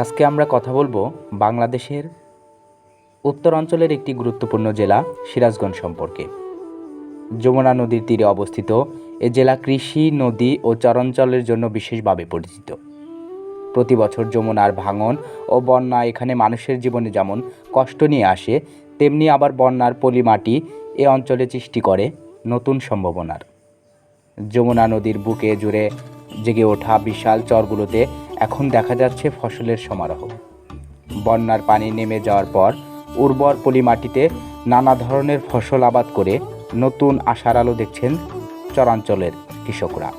আজকে আমরা কথা বলবো বাংলাদেশের উত্তরাঞ্চলের একটি গুরুত্বপূর্ণ জেলা সিরাজগঞ্জ সম্পর্কে। যমুনা নদীর তীরে অবস্থিত এ জেলা কৃষি, নদী ও চরাঞ্চলের জন্য বিশেষভাবে পরিচিত। প্রতি বছর যমুনার ভাঙন ও বন্যা এখানে মানুষের জীবনে যেমন কষ্ট নিয়ে আসে, তেমনি আবার বন্যার পলি মাটি এ অঞ্চলে সৃষ্টি করে নতুন সম্ভাবনার। যমুনা নদীর বুকে জুড়ে জেগে ওঠা বিশাল চরগুলোতে এখন দেখা যাচ্ছে ফসলের সমারোহ। বন্যার পানি নেমে যাওয়ার পর উর্বর পলি মাটিতে নানা ধরনের ফসল আবাদ করে নতুন আশার আলো দেখছেন চরাঞ্চলের কৃষকরা।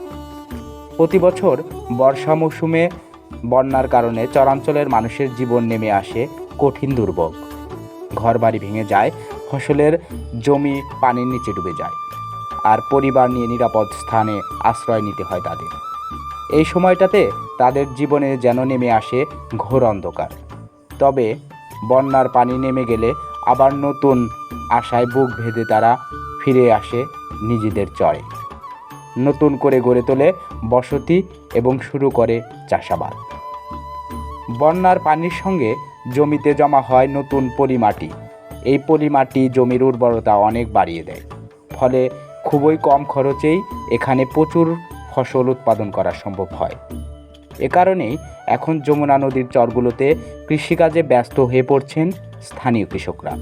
প্রতি বছর বর্ষা মৌসুমে বন্যার কারণে চরাঞ্চলের মানুষের জীবন নেমে আসে কঠিন দুর্ভোগ। ঘরবাড়ি ভেঙে যায়, ফসলের জমি পানির নিচে ডুবে যায়, আর পরিবার নিয়ে নিরাপদ স্থানে আশ্রয় নিতে হয় তাদের। এই সময়টাতে তাদের জীবনে যেন নেমে আসে ঘোর অন্ধকার। তবে বন্যার পানি নেমে গেলে আবার নতুন আশায় বুক ভেদে তারা ফিরে আসে নিজেদের চরে, নতুন করে গড়ে তোলে বসতি এবং শুরু করে চাষাবাদ। বন্যার পানির সঙ্গে জমিতে জমা হয় নতুন পলি মাটি। এই পলি মাটি জমির উর্বরতা অনেক বাড়িয়ে দেয়, ফলে খুবই কম খরচেই এখানে প্রচুর ফসল উৎপাদন করা সম্ভব হয়। এ কারণেই এখন যমুনা নদীর চরগুলোতে কৃষিকাজে ব্যস্ত হয়ে পড়ছেন স্থানীয় কৃষকরা।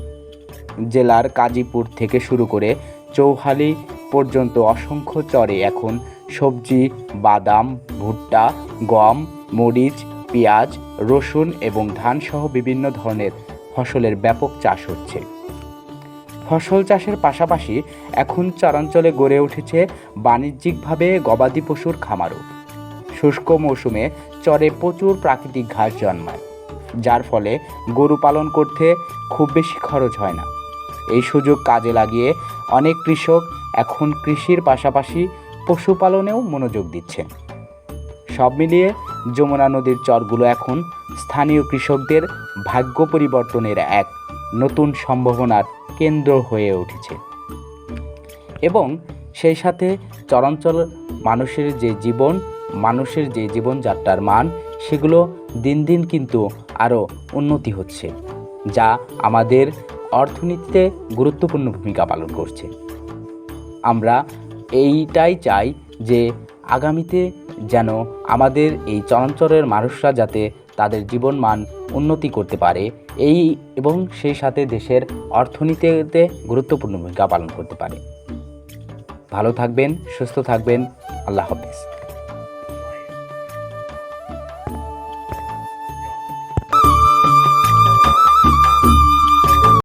জেলার কাজীপুর থেকে শুরু করে চৌহালি পর্যন্ত অসংখ্য চরে এখন সবজি, বাদাম, ভুট্টা, গম, মরিচ, পেঁয়াজ, রসুন এবং ধানসহ বিভিন্ন ধরনের ফসলের ব্যাপক চাষ হচ্ছে। ফসল চাষের পাশাপাশি এখন চরাঞ্চলে গড়ে উঠেছে বাণিজ্যিকভাবে গবাদি পশুর খামারও। শুষ্ক মৌসুমে চরে প্রচুর প্রাকৃতিক ঘাস জন্মায়, যার ফলে গরু পালন করতে খুব বেশি খরচ হয় না। এই সুযোগ কাজে লাগিয়ে অনেক কৃষক এখন কৃষির পাশাপাশি পশুপালনেও মনোযোগ দিচ্ছেন। সব মিলিয়ে যমুনা নদীর চরগুলো এখন স্থানীয় কৃষকদের ভাগ্য পরিবর্তনের এক নতুন সম্ভাবনার কেন্দ্র হয়ে উঠেছে, এবং সেই সাথে চরাঞ্চল মানুষের যে জীবনযাত্রার মান, সেগুলো দিন দিন কিন্তু আরও উন্নতি হচ্ছে, যা আমাদের অর্থনীতিতে গুরুত্বপূর্ণ ভূমিকা পালন করছে। আমরা এইটাই চাই যে আগামীতে যেন আমাদের এই চরাঞ্চলের মানুষরা যাতে তাদের জীবনমান উন্নতি করতে পারে, এবং সেই সাথে দেশের অর্থনীতিতে গুরুত্বপূর্ণ ভূমিকা পালন করতে পারে। ভালো থাকবেন, সুস্থ থাকবেন। আল্লাহ হাফেজ।